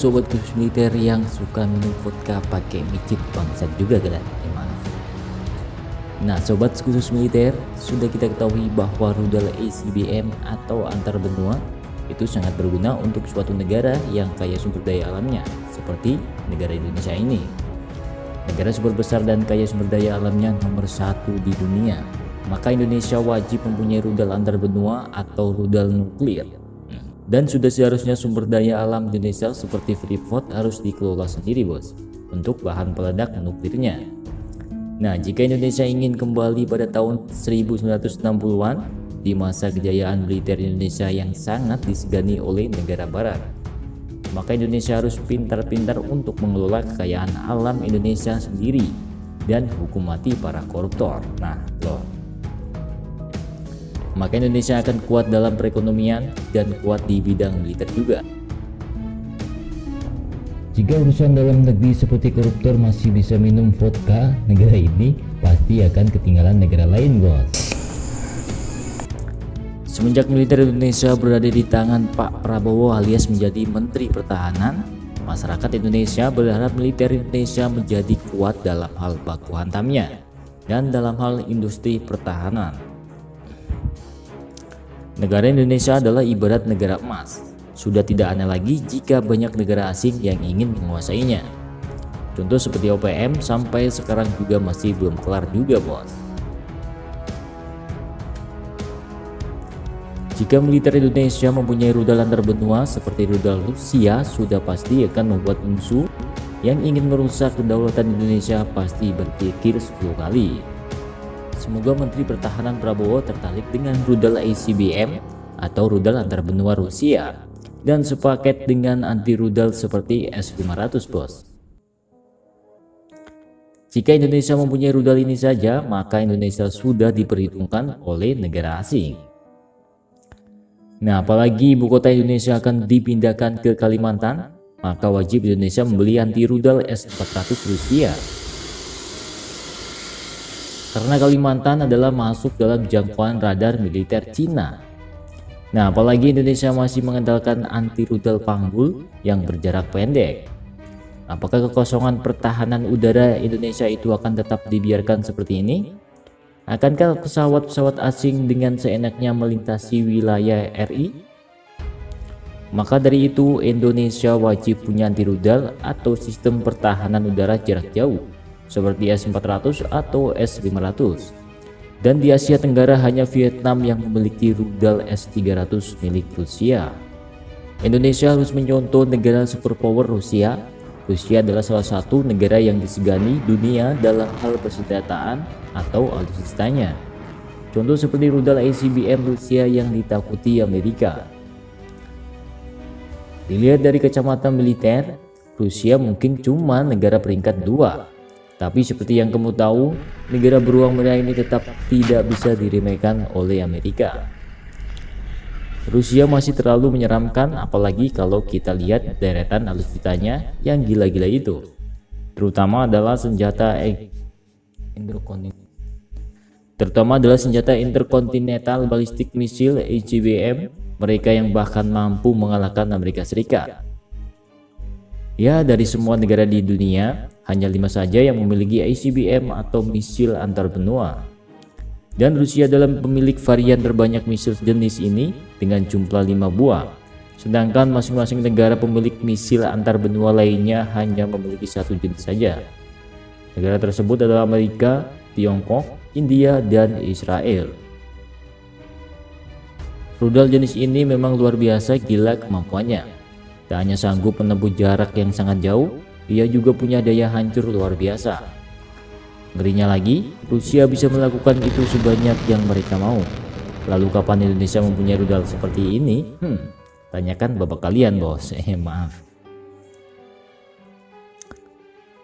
sobat khusus militer yang suka minum vodka pakai micin, bangsat juga kan? Maaf. Nah sobat khusus militer, sudah kita ketahui bahwa rudal ICBM atau antar benua itu sangat berguna untuk suatu negara yang kaya sumber daya alamnya, seperti negara Indonesia ini. Negara super besar dan kaya sumber daya alamnya nomor 1 di dunia, maka Indonesia wajib mempunyai rudal antar benua atau rudal nuklir. Dan sudah seharusnya sumber daya alam Indonesia seperti Freeport harus dikelola sendiri bos, untuk bahan peledak nuklirnya. Nah jika Indonesia ingin kembali pada tahun 1960-an, di masa kejayaan militer Indonesia yang sangat disegani oleh negara barat, maka Indonesia harus pintar-pintar untuk mengelola kekayaan alam Indonesia sendiri dan hukum mati para koruptor. Nah loh, maka Indonesia akan kuat dalam perekonomian dan kuat di bidang militer juga. Jika urusan dalam negeri seperti koruptor masih bisa minum vodka, negara ini pasti akan ketinggalan negara lain bos. Semenjak militer Indonesia berada di tangan Pak Prabowo alias menjadi Menteri Pertahanan, masyarakat Indonesia berharap militer Indonesia menjadi kuat dalam hal baku hantamnya dan dalam hal industri pertahanan. Negara Indonesia adalah ibarat negara emas. Sudah tidak aneh lagi jika banyak negara asing yang ingin menguasainya. Contoh seperti OPM sampai sekarang juga masih belum kelar juga bos. Jika militer Indonesia mempunyai rudal antar benua seperti rudal Rusia, sudah pasti akan membuat musuh yang ingin merusak kedaulatan Indonesia pasti berpikir 10 kali. Semoga Menteri Pertahanan Prabowo tertarik dengan rudal ICBM atau rudal antar benua Rusia dan sepaket dengan anti rudal seperti S-500 bos. Jika Indonesia mempunyai rudal ini saja, maka Indonesia sudah diperhitungkan oleh negara asing. Nah apalagi ibu kota Indonesia akan dipindahkan ke Kalimantan, maka wajib Indonesia membeli anti rudal S-400 Rusia. Karena Kalimantan adalah masuk dalam jangkauan radar militer Cina. Nah apalagi Indonesia masih mengandalkan anti rudal Panggul yang berjarak pendek. Apakah kekosongan pertahanan udara Indonesia itu akan tetap dibiarkan seperti ini? Akankah pesawat-pesawat asing dengan seenaknya melintasi wilayah RI? Maka dari itu Indonesia wajib punya anti rudal atau sistem pertahanan udara jarak jauh seperti S-400 atau S-500. Dan di Asia Tenggara hanya Vietnam yang memiliki rudal S-300 milik Rusia. Indonesia harus mencontoh negara superpower Rusia. Rusia adalah salah satu negara yang disegani dunia dalam hal persenjataan atau alutsistanya. Contoh seperti rudal ICBM Rusia yang ditakuti Amerika. Dilihat dari kacamata militer, Rusia mungkin cuma negara peringkat 2. Tapi seperti yang kamu tahu, negara beruang merah ini tetap tidak bisa diremehkan oleh Amerika. Rusia masih terlalu menyeramkan, apalagi kalau kita lihat deretan alutsistanya yang gila-gila itu. Terutama adalah senjata interkontinental ballistic missile ICBM, mereka yang bahkan mampu mengalahkan Amerika Serikat. Ya, dari semua negara di dunia, hanya 5 saja yang memiliki ICBM atau misil antar benua. Dan Rusia adalah pemilik varian terbanyak misil jenis ini dengan jumlah 5 buah. Sedangkan masing-masing negara pemilik misil antar benua lainnya hanya memiliki 1 jenis saja. Negara tersebut adalah Amerika, Tiongkok, India, dan Israel. Rudal jenis ini memang luar biasa gila kemampuannya. Tak hanya sanggup menempuh jarak yang sangat jauh, ia juga punya daya hancur luar biasa. Ngerinya lagi, Rusia bisa melakukan itu sebanyak yang mereka mau. Lalu kapan Indonesia mempunyai rudal seperti ini? Tanyakan bapak kalian bos. Maaf.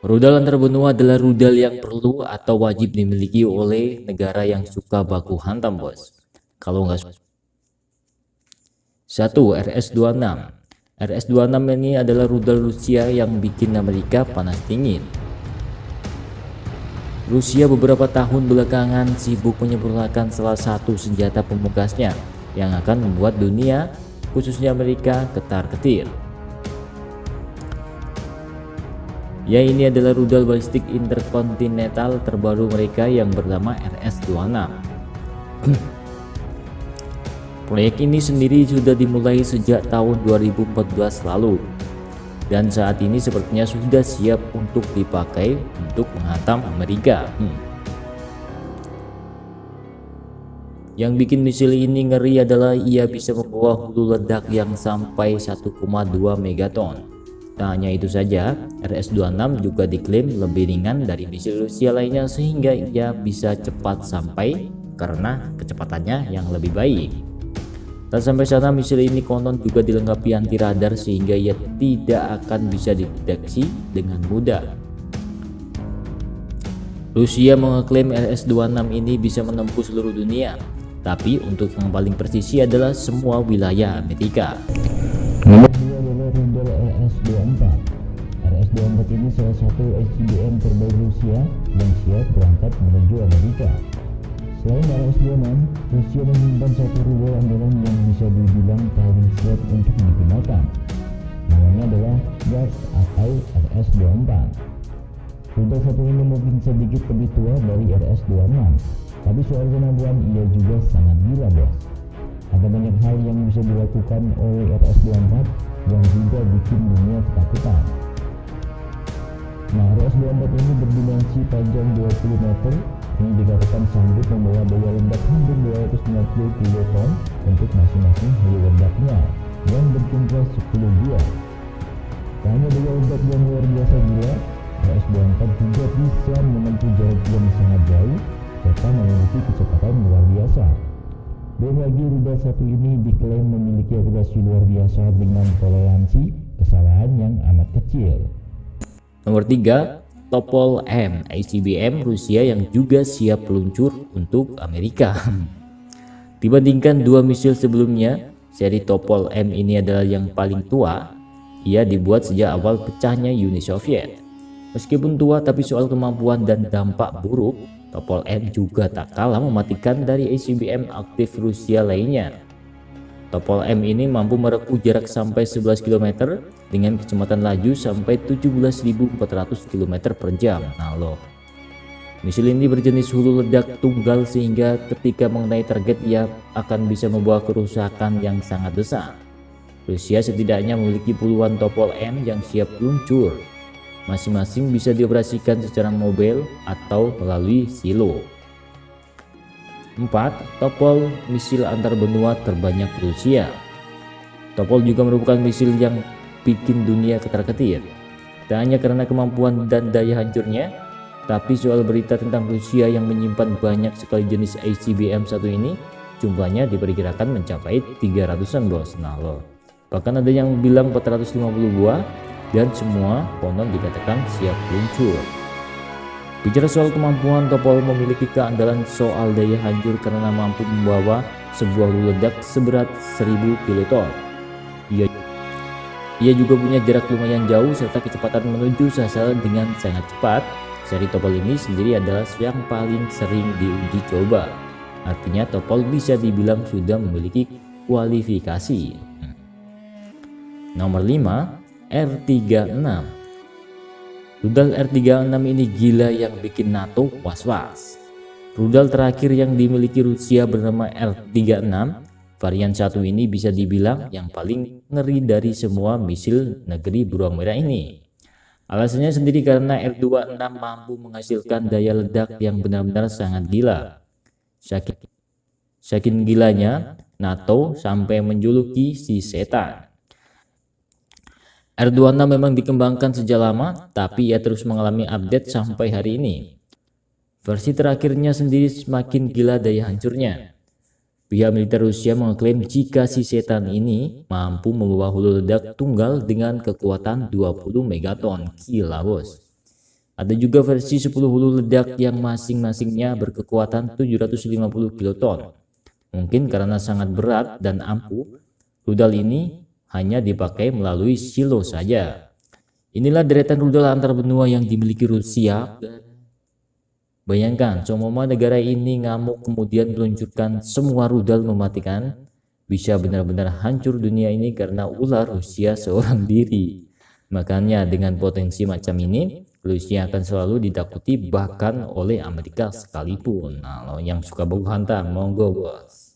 Rudal antar benua adalah rudal yang perlu atau wajib dimiliki oleh negara yang suka baku hantam bos. Kalau nggak 1. RS-26. RS-26 ini adalah rudal Rusia yang bikin Amerika panas dingin. Rusia beberapa tahun belakangan sibuk menyempurnakan salah satu senjata pemungkasnya yang akan membuat dunia, khususnya Amerika, ketar-ketir. Ya, ini adalah rudal balistik interkontinental terbaru mereka yang bernama RS-26. Proyek ini sendiri sudah dimulai sejak tahun 2014 lalu dan saat ini sepertinya sudah siap untuk dipakai untuk menghantam Amerika. Yang bikin misil ini ngeri adalah ia bisa membawa hulu ledak yang sampai 1,2 megaton. Tak hanya itu saja, RS-26 juga diklaim lebih ringan dari misil Rusia lainnya sehingga ia bisa cepat sampai karena kecepatannya yang lebih baik. Tak sampai sana, misil ini konon juga dilengkapi anti radar sehingga ia tidak akan bisa dideteksi dengan mudah. Rusia mengklaim RS-26 ini bisa menembus seluruh dunia, tapi untuk yang paling presisi adalah semua wilayah Amerika. Nomor 2 adalah rudal RS-24. RS-24 ini salah satu ICBM terbaik Rusia yang siap berangkat menuju Amerika. Selain RS-26, Rusia menyimpan satu rudal andalan yang bisa dibilang paling siap untuk digunakan. Namanya adalah GARS atau RS-24. Rudal satu ini mungkin sedikit lebih tua dari RS-26, tapi soal kemampuan ia juga sangat gila, bos. Ada banyak hal yang bisa dilakukan oleh RS-24 yang juga bikin dunia ketakutan. Nah, RS-24 ini berdimensi panjang 20 meter. Ini dikatakan sanggup membawa daya ledak hampir 250 kiloton untuk masing-masing hulu ledaknya yang berjumlah 10 buah. Tak hanya daya ledak yang luar biasa gila, RS-24 juga bisa menempuh jarak yang sangat jauh serta memiliki kecepatan luar biasa. Dan lagi rudal satu ini diklaim memiliki akurasi luar biasa dengan toleransi kesalahan yang amat kecil. Nomor 3, Topol M, ICBM Rusia yang juga siap peluncur untuk Amerika. Dibandingkan dua misil sebelumnya, seri Topol M ini adalah yang paling tua. Ia dibuat sejak awal pecahnya Uni Soviet. Meskipun tua, tapi soal kemampuan dan dampak buruk, Topol M juga tak kalah mematikan dari ICBM aktif Rusia lainnya. Topol M ini mampu merepuh jarak sampai 11 km dengan kecepatan laju sampai 17.400 km per jam. Nah loh, misil ini berjenis hulu ledak tunggal sehingga ketika mengenai target ia akan bisa membawa kerusakan yang sangat besar. Rusia setidaknya memiliki puluhan Topol M yang siap luncur. Masing-masing bisa dioperasikan secara mobil atau melalui silo. 4. Topol misil antar benua terbanyak Rusia. Topol juga merupakan misil yang bikin dunia ketar-ketir. Tak hanya karena kemampuan dan daya hancurnya, tapi soal berita tentang Rusia yang menyimpan banyak sekali jenis ICBM satu ini, jumlahnya diperkirakan mencapai 300-an, bos. Nah loh, bahkan ada yang bilang 450 buah dan semua konon dikatakan siap luncur. Bicara soal kemampuan, Topol memiliki keandalan soal daya hancur karena mampu membawa sebuah hulu ledak seberat 1000 kiloton. Ia juga punya jarak lumayan jauh serta kecepatan menuju sasaran dengan sangat cepat. Seri Topol ini sendiri adalah yang paling sering diuji coba. Artinya Topol bisa dibilang sudah memiliki kualifikasi. Nomor 5, R36. Rudal R36 ini gila yang bikin NATO was-was. Rudal terakhir yang dimiliki Rusia bernama R36, varian satu ini bisa dibilang yang paling ngeri dari semua misil negeri beruang merah ini. Alasannya sendiri karena R26 mampu menghasilkan daya ledak yang benar-benar sangat gila. Saking gilanya, NATO sampai menjuluki si setan. R26 memang dikembangkan sejak lama, tapi ia terus mengalami update sampai hari ini. Versi terakhirnya sendiri semakin gila daya hancurnya. Pihak militer Rusia mengklaim jika si setan ini mampu membawa hulu ledak tunggal dengan kekuatan 20 megaton. Gila, bos. Ada juga versi 10 hulu ledak yang masing-masingnya berkekuatan 750 kiloton. Mungkin karena sangat berat dan ampuh, rudal ini hanya dipakai melalui silo saja. Inilah deretan rudal antar benua yang dimiliki Rusia. Bayangkan, seumpama negara ini ngamuk kemudian meluncurkan semua rudal mematikan, bisa benar-benar hancur dunia ini karena ulah Rusia seorang diri. Makanya dengan potensi macam ini, Rusia akan selalu ditakuti bahkan oleh Amerika sekalipun. Nah, lo yang suka baku hantam, monggo bos.